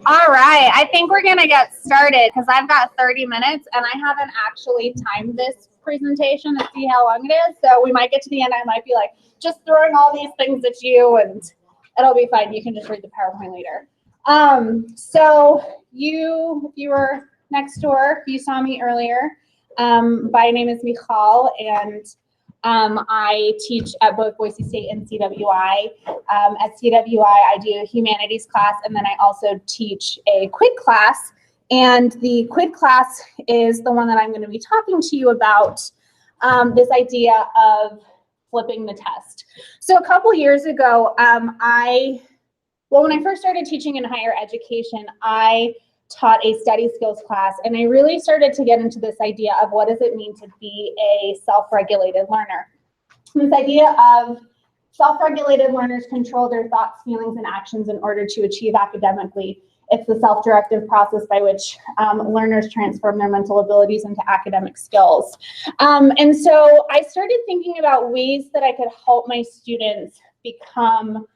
All right, I think we're gonna get started because I've got 30 minutes and I haven't actually timed this presentation to see how long it is. So we might get to the end. I might be like just throwing all these things at you, and it'll be fine. You can just read the PowerPoint later. So if you were next door, you saw me earlier. My name is Michal, and I teach at both Boise State and CWI. At CWI, I do a humanities class, and then I also teach a QUID class. And the QUID class is the one that I'm going to be talking to you about, this idea of flipping the test. So a couple years ago, when I first started teaching in higher education, I taught a study skills class, and I really started to get into this idea of what does it mean to be a self-regulated learner. This idea of self-regulated learners control their thoughts, feelings, and actions in order to achieve academically. It's the self-directive process by which learners transform their mental abilities into academic skills. And so I started thinking about ways that I could help my students become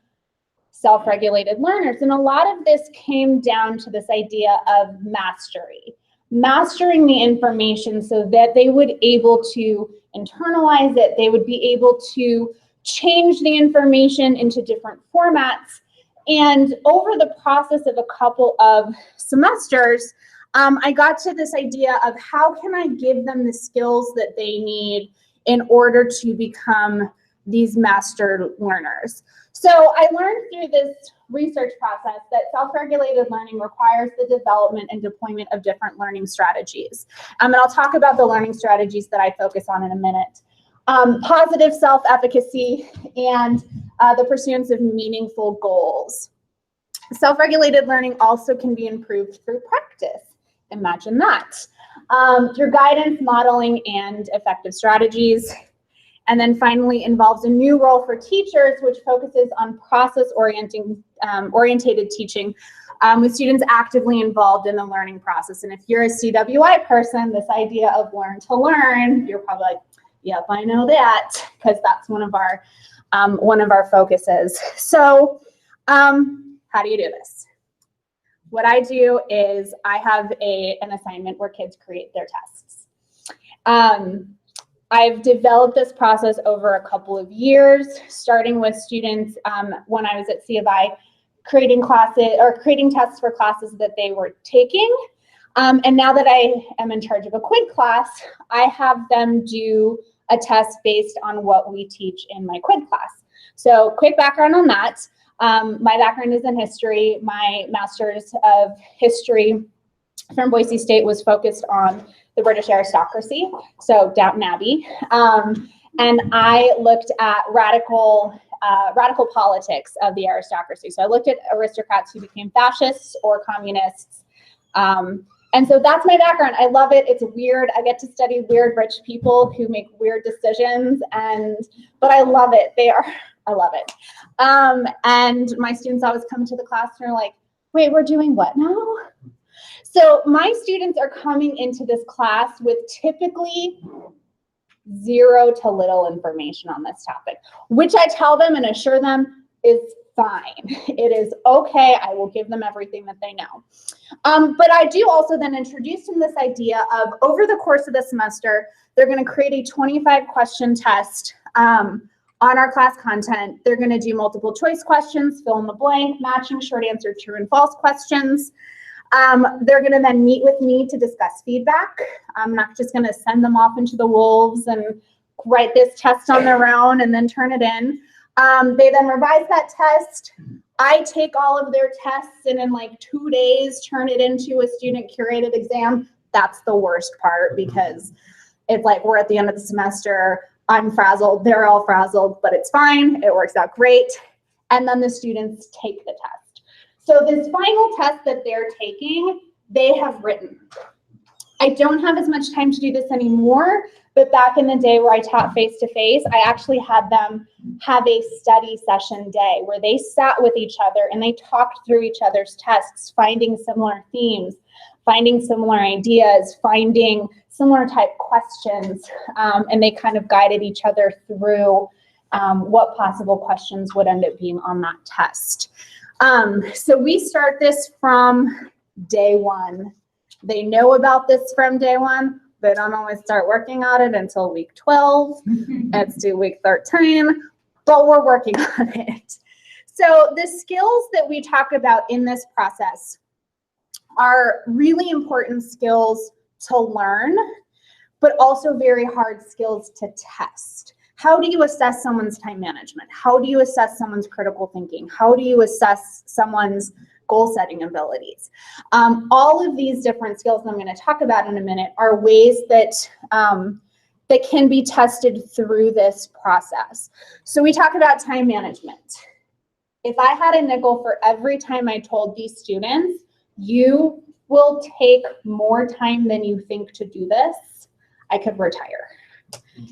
self-regulated learners. And a lot of this came down to this idea of mastery. Mastering the information so that they would be able to internalize it, they would be able to change the information into different formats. And over the process of a couple of semesters, I got to this idea of how can I give them the skills that they need in order to become these master learners. So I learned through this research process that self-regulated learning requires the development and deployment of different learning strategies. And I'll talk about the learning strategies that I focus on in a minute. Positive self-efficacy and the pursuance of meaningful goals. Self-regulated learning also can be improved through practice. Imagine that. Through guidance, modeling, and effective strategies. And then finally involves a new role for teachers, which focuses on process-oriented teaching with students actively involved in the learning process. And if you're a CWI person, this idea of learn to learn, you're probably like, yep, I know that, because that's one of our focuses. So how do you do this? What I do is I have an assignment where kids create their tests. I've developed this process over a couple of years, starting with students when I was at C of I, creating tests for classes that they were taking. And now that I am in charge of a QUID class, I have them do a test based on what we teach in my QUID class. So quick background on that. My background is in history. My master's of history from Boise State was focused on the British aristocracy, so Downton Abbey. And I looked at radical politics of the aristocracy. So I looked at aristocrats who became fascists or communists. And so that's my background. I love it. It's weird. I get to study weird rich people who make weird decisions, but I love it. I love it. And my students always come to the class and are like, wait, we're doing what now? So my students are coming into this class with typically zero to little information on this topic, which I tell them and assure them is fine. It is okay. I will give them everything that they know. But I do also then introduce them this idea of over the course of the semester, they're going to create a 25-question test on our class content. They're going to do multiple choice questions, fill in the blank, matching short answer true and false questions. They're going to then meet with me to discuss feedback. I'm not just going to send them off into the wolves and write this test on their own and then turn it in. They then revise that test. I take all of their tests and in like 2 days turn it into a student curated exam. That's the worst part because it's like we're at the end of the semester. I'm frazzled. They're all frazzled, but it's fine. It works out great. And then the students take the test. So this final test that they're taking, they have written. I don't have as much time to do this anymore, but back in the day where I taught face-to-face, I actually had them have a study session day where they sat with each other and they talked through each other's tests, finding similar themes, finding similar ideas, finding similar type questions, and they kind of guided each other through what possible questions would end up being on that test. So we start this from day one. They know about this from day one. They don't always start working on it until week 12. It's due week 13, but we're working on it. So the skills that we talk about in this process are really important skills to learn, but also very hard skills to test. How do you assess someone's time management? How do you assess someone's critical thinking? How do you assess someone's goal-setting abilities? All of these different skills that I'm going to talk about in a minute are ways that that can be tested through this process. So we talk about time management. If I had a nickel for every time I told these students, you will take more time than you think to do this, I could retire.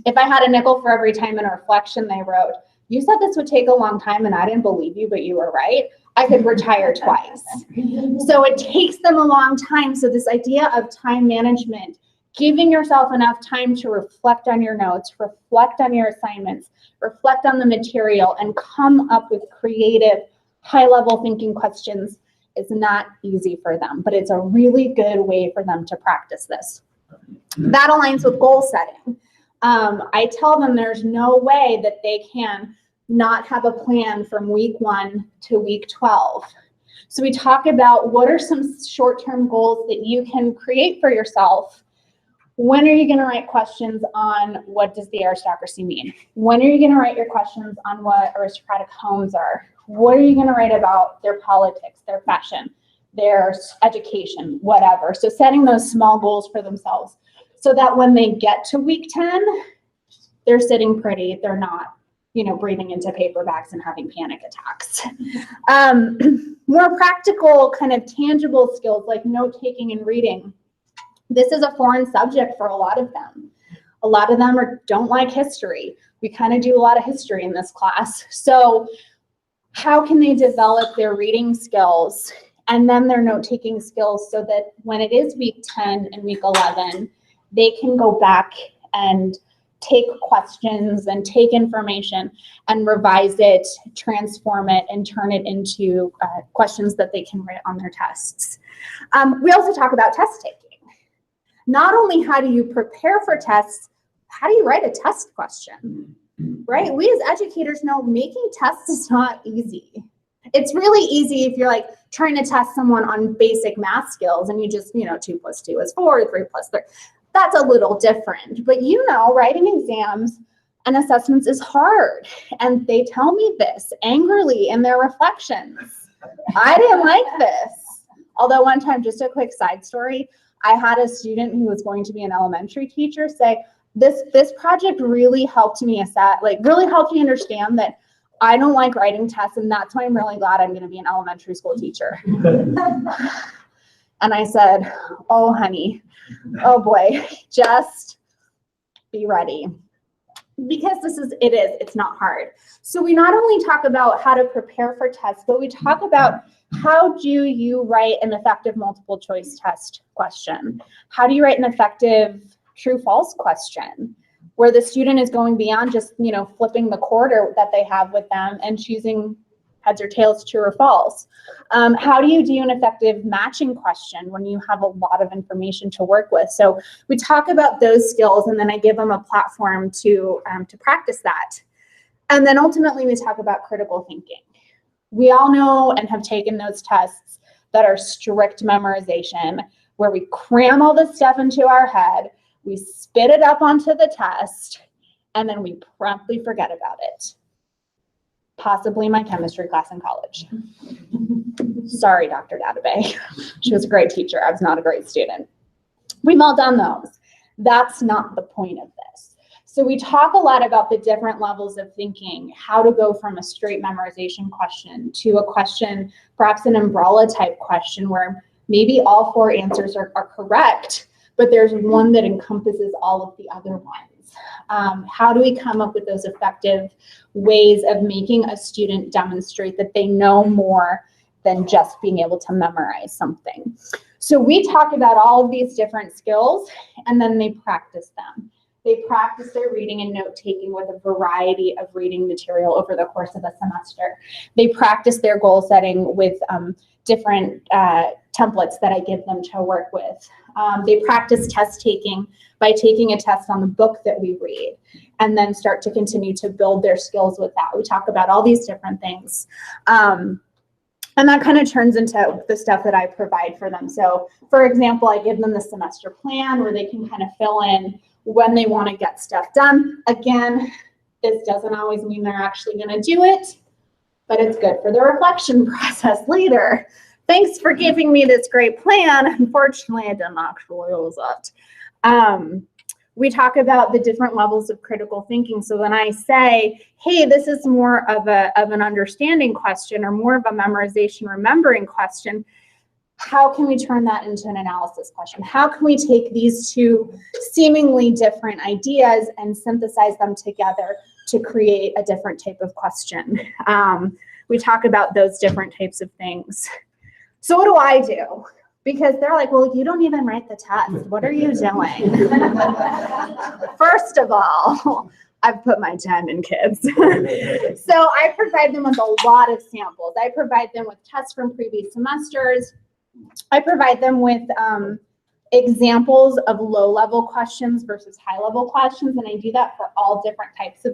If I had a nickel for every time in a reflection they wrote, you said this would take a long time and I didn't believe you, but you were right, I could retire twice. So it takes them a long time. So this idea of time management, giving yourself enough time to reflect on your notes, reflect on your assignments, reflect on the material, and come up with creative, high-level thinking questions is not easy for them, but it's a really good way for them to practice this. That aligns with goal setting. I tell them there's no way that they can not have a plan from week 1 to week 12. So we talk about what are some short-term goals that you can create for yourself. When are you going to write questions on what does the aristocracy mean? When are you going to write your questions on what aristocratic homes are? What are you going to write about their politics, their fashion, their education, whatever? So setting those small goals for themselves so that when they get to week 10, they're sitting pretty. They're not, breathing into paper bags and having panic attacks. More practical, kind of tangible skills like note-taking and reading. This is a foreign subject for a lot of them. A lot of them don't like history. We kind of do a lot of history in this class. So how can they develop their reading skills and then their note-taking skills so that when it is week 10 and week 11, they can go back and take questions and take information and revise it, transform it, and turn it into questions that they can write on their tests. We also talk about test taking. Not only how do you prepare for tests, how do you write a test question, right? We as educators know making tests is not easy. It's really easy if you're like trying to test someone on basic math skills and you just, 2 + 2 is 4, 3 + 3. That's a little different, but writing exams and assessments is hard. And they tell me this angrily in their reflections. I didn't like this. Although one time, just a quick side story, I had a student who was going to be an elementary teacher say, this project really helped me really helped me understand that I don't like writing tests, and that's why I'm really glad I'm going to be an elementary school teacher. And I said, oh, honey, oh boy, just be ready. Because it's not hard. So we not only talk about how to prepare for tests, but we talk about how do you write an effective multiple choice test question? How do you write an effective true-false question where the student is going beyond just, flipping the quarter that they have with them and choosing heads or tails, true or false? How do you do an effective matching question when you have a lot of information to work with? So we talk about those skills, and then I give them a platform to practice that. And then ultimately we talk about critical thinking. We all know and have taken those tests that are strict memorization, where we cram all this stuff into our head, we spit it up onto the test, and then we promptly forget about it. Possibly my chemistry class in college. Sorry, Dr. Databay. She was a great teacher. I was not a great student. We've all done those. That's not the point of this. So we talk a lot about the different levels of thinking, how to go from a straight memorization question to a question, perhaps an umbrella type question where maybe all 4 answers are correct, but there's one that encompasses all of the other ones. How do we come up with those effective ways of making a student demonstrate that they know more than just being able to memorize something? So we talk about all of these different skills, and then they practice them. They practice their reading and note-taking with a variety of reading material over the course of a semester. They practice their goal setting with different templates that I give them to work with. They practice test taking by taking a test on the book that we read, and then start to continue to build their skills with that. We talk about all these different things. And that kind of turns into the stuff that I provide for them. So for example, I give them the semester plan where they can kind of fill in when they want to get stuff done. Again, this doesn't always mean they're actually going to do it, but it's good for the reflection process later. Thanks for giving me this great plan. Unfortunately, I didn't actually use it. We talk about the different levels of critical thinking. So when I say, hey, this is more of an understanding question or more of a memorization, remembering question, how can we turn that into an analysis question? How can we take these two seemingly different ideas and synthesize them together to create a different type of question? We talk about those different types of things. So what do I do? Because they're like, well, you don't even write the test. What are you doing? First of all, I've put my time in, kids. So I provide them with a lot of samples. I provide them with tests from previous semesters. I provide them with examples of low-level questions versus high-level questions, and I do that for all different types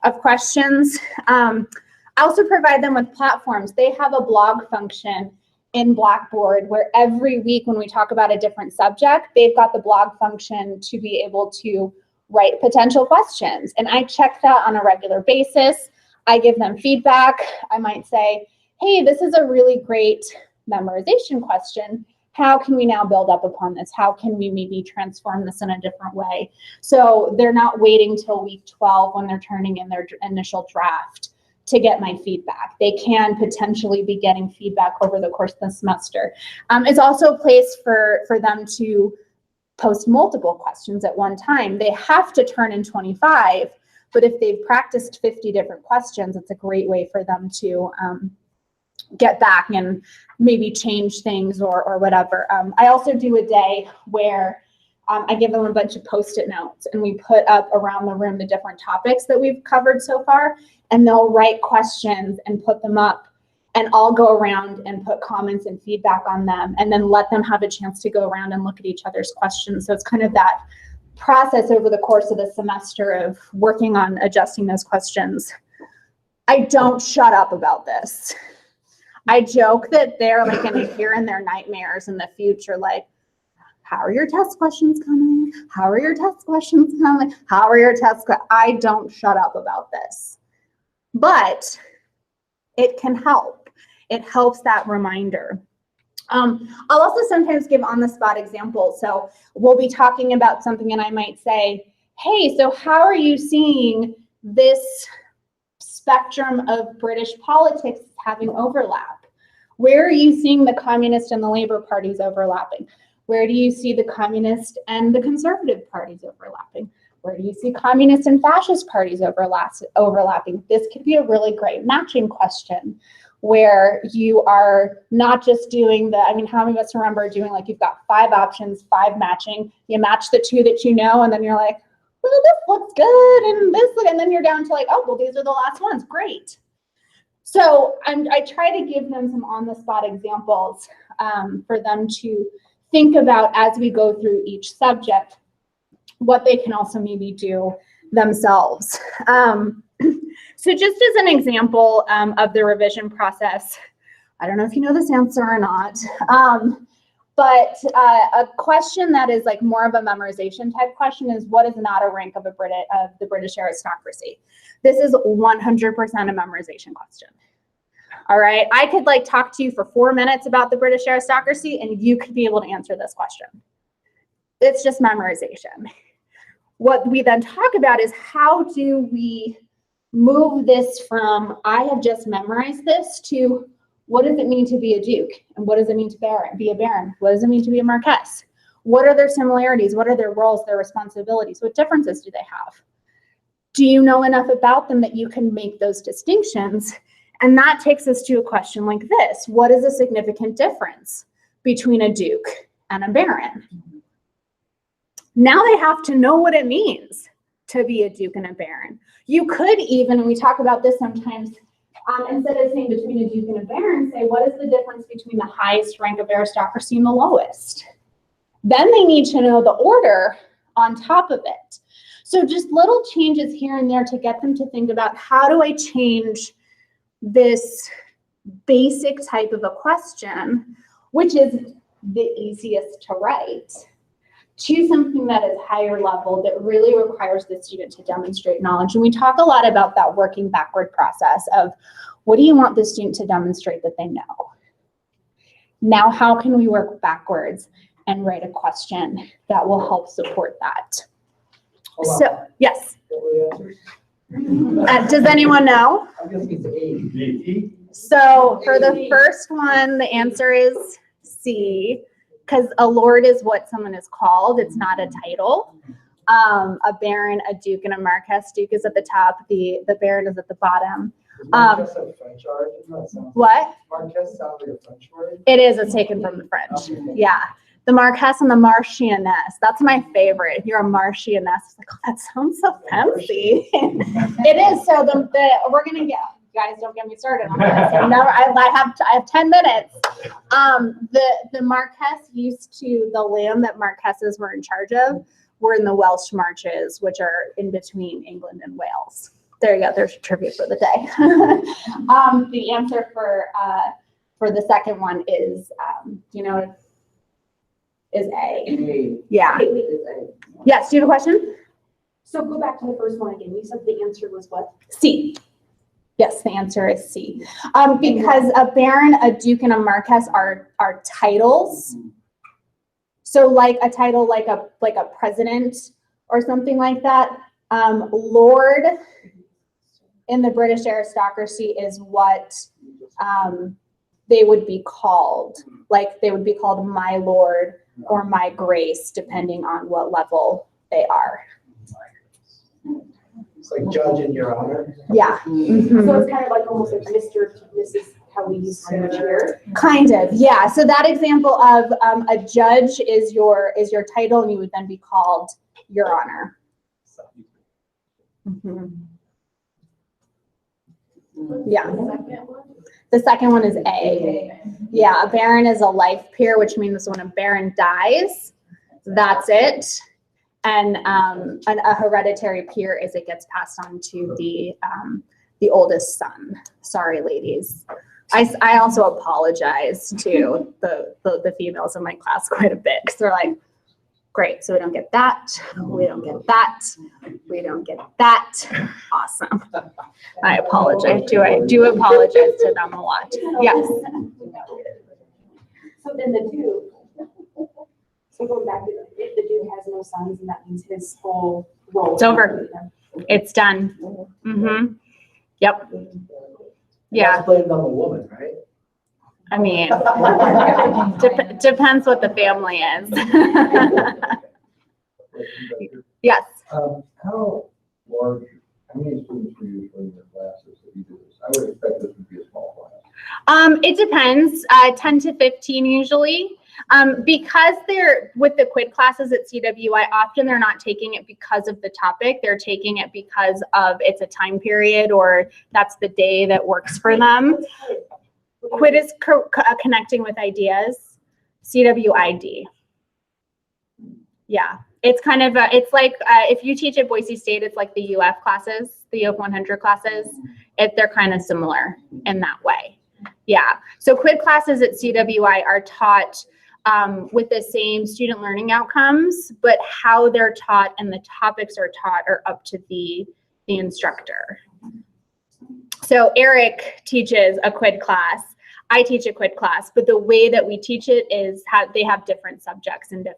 of questions. I also provide them with platforms. They have a blog function in Blackboard where every week when we talk about a different subject, they've got the blog function to be able to write potential questions. And I check that on a regular basis. I give them feedback. I might say, hey, this is a really great memorization question. How can we now build up upon this? How can we maybe transform this in a different way? So they're not waiting till week 12 when they're turning in their initial draft to get my feedback. They can potentially be getting feedback over the course of the semester. It's also a place for them to post multiple questions at one time. They have to turn in 25, but if they've practiced 50 different questions, it's a great way for them to get back and maybe change things or whatever. I also do a day where I give them a bunch of Post-it notes and we put up around the room the different topics that we've covered so far, and they'll write questions and put them up, and I'll go around and put comments and feedback on them and then let them have a chance to go around and look at each other's questions. So it's kind of that process over the course of the semester of working on adjusting those questions. I don't shut up about this. I joke that they're like going to hear in their nightmares in the future, like, how are your test questions coming? How are your test questions coming? How are your tests? I don't shut up about this, but it can help. It helps that reminder. I'll also sometimes give on-the-spot examples. So we'll be talking about something and I might say, hey, so how are you seeing this spectrum of British politics having overlap? Where are you seeing the Communist and the Labour parties overlapping? Where do you see the Communist and the Conservative parties overlapping? Where do you see Communist and Fascist parties overlapping? This could be a really great matching question where you are not just doing how many of us remember doing, like, you've got 5 options, 5 matching, you match the 2 that you know, and then you're like, well, this looks good, and then you're down to like, oh, well, these are the last ones, great. So I try to give them some on-the-spot examples for them to think about as we go through each subject, what they can also maybe do themselves. So just as an example of the revision process, I don't know if you know this answer or not, but a question that is like more of a memorization type question is, what is not a rank of the British aristocracy? This is 100% a memorization question. All right, I could like talk to you for 4 minutes about the British aristocracy and you could be able to answer this question. It's just memorization. What we then talk about is, how do we move this from, I have just memorized this, to what does it mean to be a duke? And what does it mean to be a baron? What does it mean to be a marquess? What are their similarities? What are their roles, their responsibilities? What differences do they have? Do you know enough about them that you can make those distinctions? And that takes us to a question like this: what is a significant difference between a duke and a baron? Now they have to know what it means. to be a Duke and a Baron. You could even, and we talk about this sometimes, instead of saying between a Duke and a Baron, say what is the difference between the highest rank of aristocracy and the lowest? Then they need to know the order on top of it. So just little changes here and there to get them to think about, how do I change this basic type of a question, which is the easiest to write, to something that is higher level that really requires the student to demonstrate knowledge. And we talk a lot about that working backward process of, what do you want the student to demonstrate that they know? Now, how can we work backwards and write a question that will help support that? So, yes. Does anyone know? So for the first one, the answer is C, because a lord is what someone is called. It's not a title. A baron, a duke, and a marquess. Duke is at the top. The baron is at the bottom. Marquess a French word? What? Marquess sounds like a French word. It is. It's taken from the French. Okay. Yeah. The marquess and the marchioness. That's my favorite. If you're a marchioness, it's like, oh, that sounds so fancy. It is. So we're gonna get. Guys, don't get me started on this. I have 10 minutes. The marquess used to, the land that marquesses were in charge of were in the Welsh Marches, which are in between England and Wales. There you go. There's your trivia for the day. The answer for the second one is, is A. Yeah. Yes. Do you have a question? So go back to the first one again. You said the answer was what? C. Yes, the answer is C. Because a baron, a duke, and a marquess are titles. So like a title, like a president or something like that. Lord in the British aristocracy is what they would be called. Like they would be called my lord or my grace, depending on what level they are. It's like judge and your honor. Yeah. Mm-hmm. So it's kind of like almost like Mr. This is how we use language here. Kind of, yeah. So that example of a judge is your title, and you would then be called your honor. Mm-hmm. Yeah. The second one is A. Yeah, a baron is a life peer, which means when a baron dies, that's it. And a hereditary peer is it gets passed on to the oldest son. Sorry, ladies. I also apologize to the females in my class quite a bit, because they're like, great, so we don't get that, we don't get that, we don't get that. Awesome. I apologize. I do apologize to them a lot. Yes. So then the Duke. So going back to if the Duke has no sons, and that means his whole role. It's over. It's done. Mm-hmm. Yep. Yeah. That's blamed on the woman, right? I mean, depends what the family is. Yes. How many students were usually in your classes that you do this? I would expect this would be a small class. It depends, 10 to 15 usually. Because they're with the quid classes at CWI, often they're not taking it because of the topic. They're taking it because of it's a time period, or that's the day that works for them. Quid is connecting with ideas. CWID. Yeah, it's kind of, it's like if you teach at Boise State, it's like the UF classes, the UF 100 classes. They're kind of similar in that way. Yeah, so quid classes at CWI are taught with the same student learning outcomes, but how they're taught and the topics are taught are up to the instructor. So Eric teaches a quid class, I teach a quid class, but the way that we teach it is they have different subjects and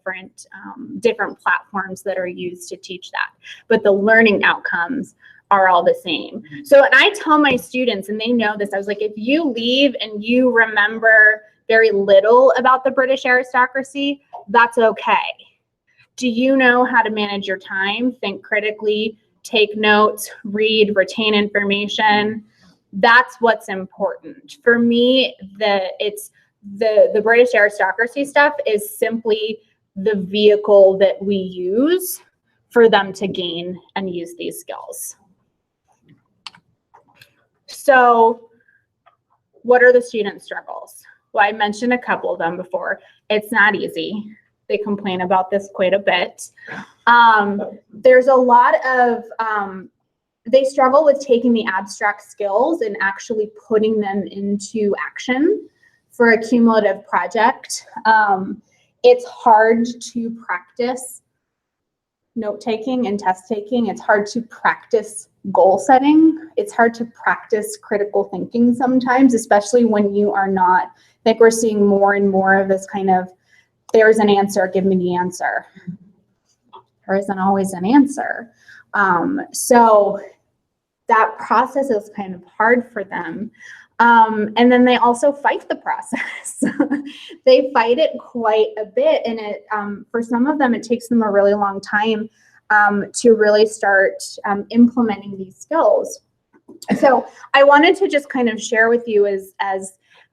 different platforms that are used to teach that, but the learning outcomes are all the same. So, and I tell my students, and they know this, I was like, if you leave and you remember very little about the British aristocracy, that's okay. Do you know how to manage your time, think critically, take notes, read, retain information? That's what's important. For me, the British aristocracy stuff is simply the vehicle that we use for them to gain and use these skills. So what are the student struggles? Well, I mentioned a couple of them before. It's not easy. They complain about this quite a bit. There's a lot of, they struggle with taking the abstract skills and actually putting them into action for a cumulative project. It's hard to practice note-taking and test-taking. It's hard to practice goal setting. It's hard to practice critical thinking sometimes, especially when you are not, I think we're seeing more and more of this kind of, there's an answer, give me the answer. There isn't always an answer. So that process is kind of hard for them. And then they also fight the process. They fight it quite a bit. And it, for some of them, it takes them a really long time to really start implementing these skills. So I wanted to just kind of share with you as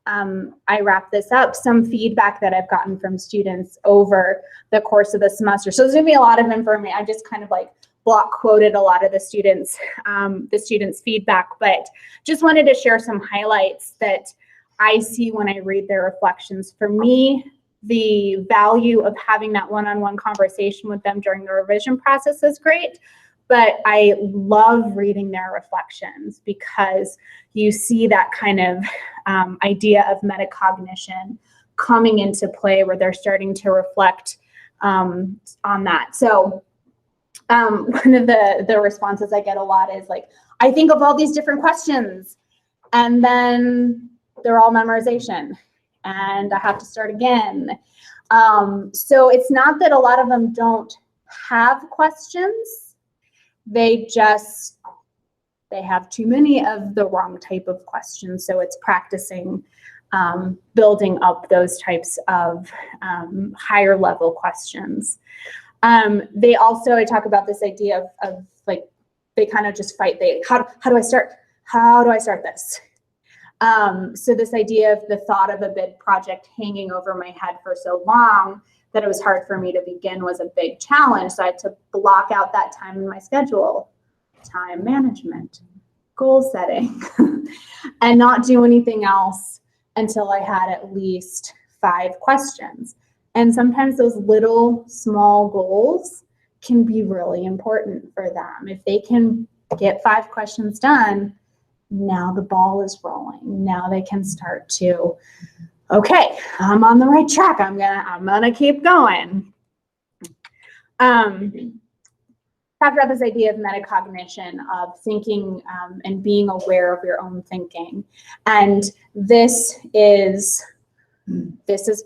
I wrap this up, some feedback that I've gotten from students over the course of the semester. So there's gonna be a lot of information. I just kind of like block quoted a lot of the students' feedback, but just wanted to share some highlights that I see when I read their reflections. For me, the value of having that one-on-one conversation with them during the revision process is great, but I love reading their reflections because you see that kind of idea of metacognition coming into play where they're starting to reflect on that. So one of the responses I get a lot is like, I think of all these different questions and then they're all memorization and I have to start again. So it's not that a lot of them don't have questions. They have too many of the wrong type of questions. So it's practicing building up those types of higher level questions. They also, I talk about this idea of like, they kind of just fight. How do I start? How do I start this? So this idea of the thought of a big project hanging over my head for so long that it was hard for me to begin was a big challenge. So I had to block out that time in my schedule, time management, goal setting, and not do anything else until I had at least 5 questions. And sometimes those little small goals can be really important for them. If they can get 5 questions done, now the ball is rolling. Now they can start to, okay, I'm on the right track. I'm gonna keep going. Talked about this idea of metacognition, of thinking and being aware of your own thinking. And this is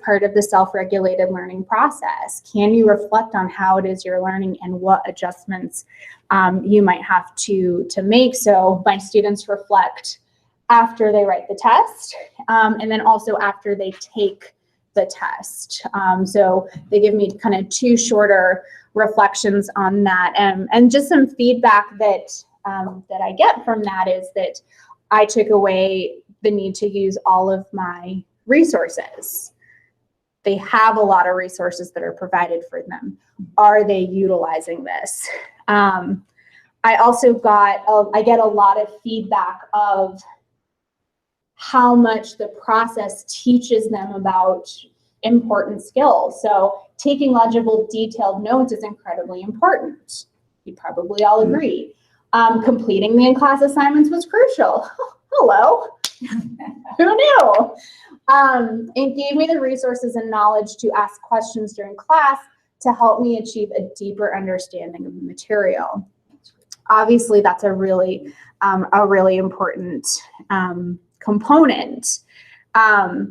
part of the self-regulated learning process. Can you reflect on how it is you're learning and what adjustments you might have to make? So my students reflect after they write the test and then also after they take the test. So they give me kind of 2 shorter reflections on that. And just some feedback that I get from that is that I took away the need to use all of my resources. They have a lot of resources that are provided for them. Are they utilizing this? I also I get a lot of feedback of how much the process teaches them about important skills. So taking legible, detailed notes is incredibly important. You probably all agree. Completing the in-class assignments was crucial. Hello. Who knew? It gave me the resources and knowledge to ask questions during class to help me achieve a deeper understanding of the material. Obviously, that's a really important component. A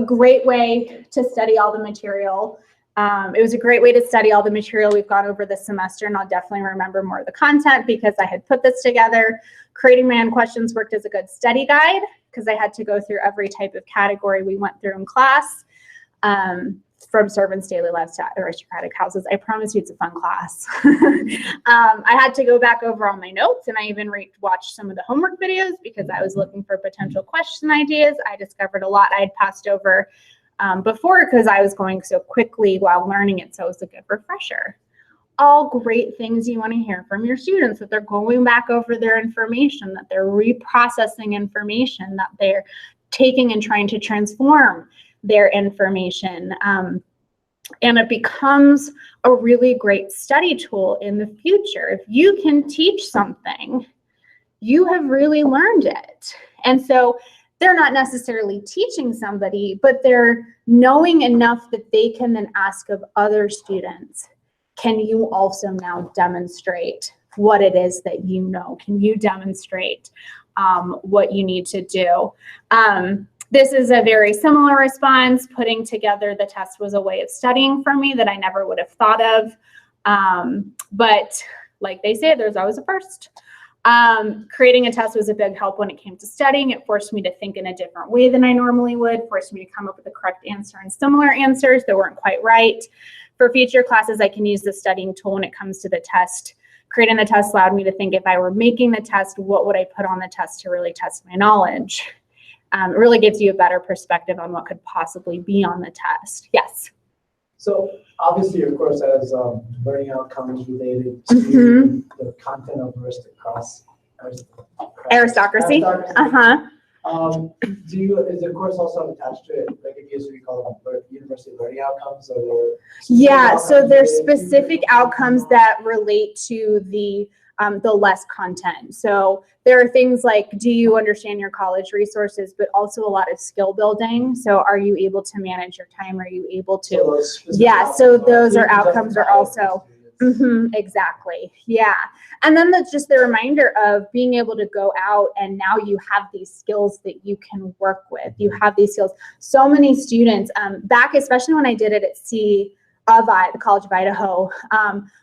great way to study all the material. It was a great way to study all the material we've gone over this semester, and I'll definitely remember more of the content because I had put this together. Creating my own questions worked as a good study guide because I had to go through every type of category we went through in class, from servants' daily lives to aristocratic houses. I promise you it's a fun class. I had to go back over all my notes, and I even watched some of the homework videos because I was looking for potential question ideas. I discovered a lot I had passed over before because I was going so quickly while learning it, so it was a good refresher. all great things you want to hear from your students, that they're going back over their information, that they're reprocessing information, that they're taking and trying to transform their information. And it becomes a really great study tool in the future. If you can teach something, you have really learned it. And so they're not necessarily teaching somebody, but they're knowing enough that they can then ask of other students, can you also now demonstrate what it is that you know? Can you demonstrate what you need to do? This is a very similar response. Putting together the test was a way of studying for me that I never would have thought of. But like they say, there's always a first. Creating a test was a big help when it came to studying. It forced me to think in a different way than I normally would, forced me to come up with the correct answer and similar answers that weren't quite right. For future classes, I can use the studying tool when it comes to the test. Creating the test allowed me to think, if I were making the test, what would I put on the test to really test my knowledge? It really gives you a better perspective on what could possibly be on the test. Yes. So obviously your course has learning outcomes related to the content of Aristocracy. Is the course also attached to it, like if you call them university learning outcomes, or Yeah, so there's specific outcomes that relate to the less content. So there are things like, do you understand your college resources, but also a lot of skill building. So are you able to manage your time? Are you able to? Yeah, so those are outcomes are also. Exactly. Yeah. And then that's just the reminder of being able to go out and now you have these skills that you can work with. You have these skills. So many students back, especially when I did it at the College of Idaho,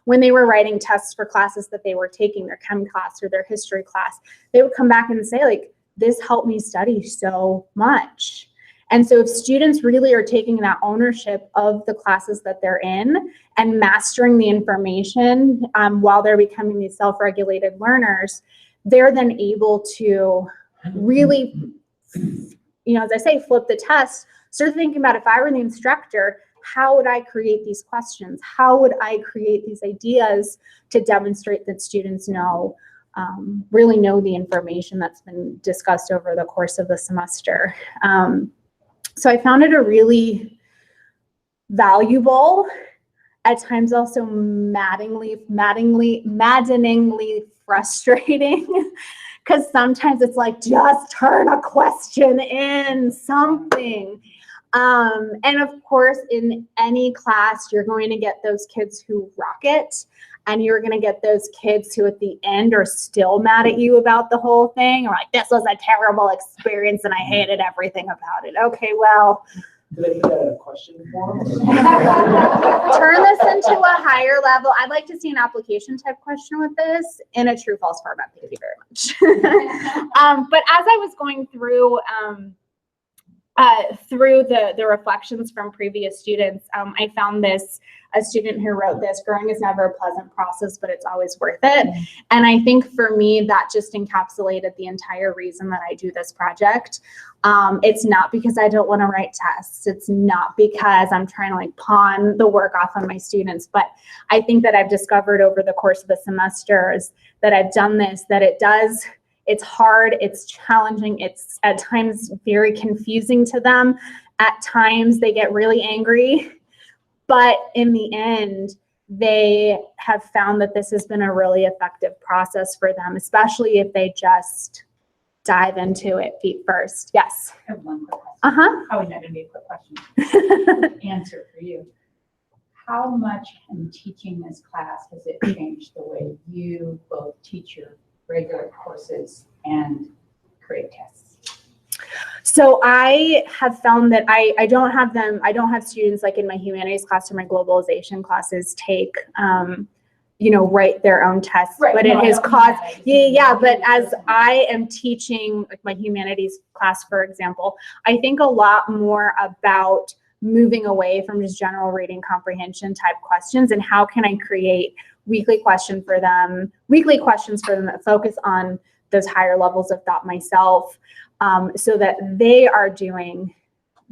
when they were writing tests for classes that they were taking, their chem class or their history class, they would come back and say, like, this helped me study so much. And so if students really are taking that ownership of the classes that they're in and mastering the information while they're becoming these self-regulated learners, they're then able to really, as I say, flip the test, start thinking about, if I were the instructor, how would I create these questions? How would I create these ideas to demonstrate that students really know the information that's been discussed over the course of the semester? So I found it a really valuable, at times also maddeningly frustrating, because sometimes it's like, just turn a question in, something. And of course, in any class, you're going to get those kids who rock it, and you're going to get those kids who at the end are still mad at you about the whole thing, or like, this was a terrible experience and I hated everything about it. Okay, well. Do they put that in a question form? Turn this into a higher level. I'd like to see an application type question with this in a true false format. Thank you very much. But as I was going through the reflections from previous students, I found a student who wrote this: growing is never a pleasant process, but it's always worth it. And I think for me, that just encapsulated the entire reason that I do this project. It's not because I don't want to write tests. It's not because I'm trying to pawn the work off on my students, but I think that I've discovered over the course of the semesters that I've done this, that it's hard, it's challenging, it's at times very confusing to them. At times they get really angry, but in the end, they have found that this has been a really effective process for them, especially if they just dive into it feet first. Yes. I have one quick question. Probably not going to be a quick question. Answer for you. How much in teaching this class has it changed the way you both teach your regular courses and create tests? So I have found that I don't have students like in my humanities class or my globalization classes take, write their own tests, right. But it has caused, but as I am teaching like my humanities class, for example, I think a lot more about moving away from just general reading comprehension type questions, and how can I create weekly questions for them that focus on those higher levels of thought myself, so that they are doing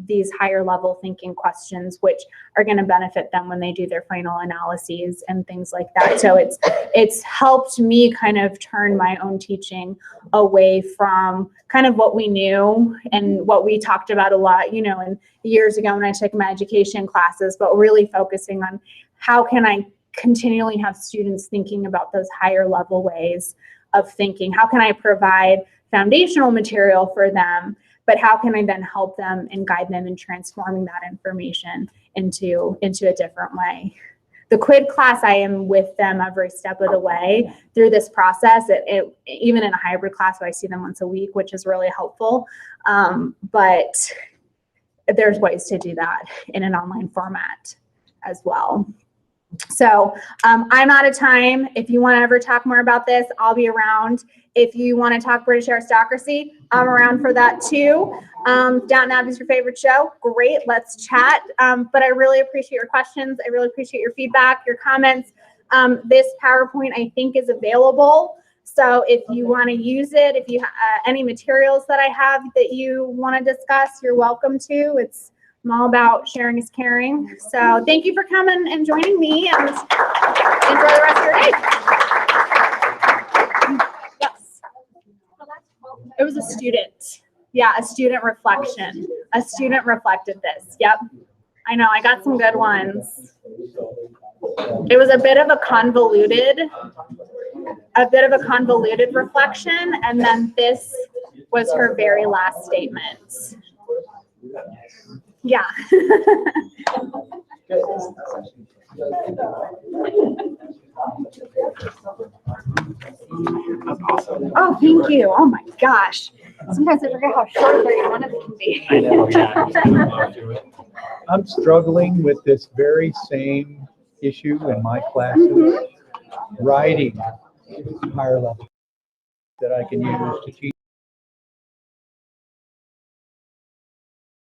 these higher level thinking questions, which are going to benefit them when they do their final analyses and things like that. So it's helped me kind of turn my own teaching away from kind of what we knew and what we talked about a lot, you know, and years ago when I took my education classes, but really focusing on how can I continually have students thinking about those higher level ways of thinking? How can I provide foundational material for them, but how can I then help them and guide them in transforming that information into a different way? The QUID class, I am with them every step of the way through this process. Even in a hybrid class, I see them once a week, which is really helpful. But there's ways to do that in an online format as well. So I'm out of time. If you want to ever talk more about this, I'll be around. If you want to talk British aristocracy, I'm around for that too. Downton Abbey's your favorite show? Great, let's chat. But I really appreciate your questions. I really appreciate your feedback, your comments. This PowerPoint, I think, is available. So if you want to use it, if you any materials that I have that you want to discuss, you're welcome to. I'm all about sharing is caring. So thank you for coming and joining me, and enjoy the rest of your day. Yes. It was a student. Yeah, a student reflection. A student reflected this. Yep. I know, I got some good ones. It was a bit of a convoluted reflection, and then this was her very last statement. Yeah. Oh, thank you. Oh my gosh. Sometimes I forget how short 30 minutes can be. I know, yeah. I'm struggling with this very same issue in my classes, writing higher level that I can use to teach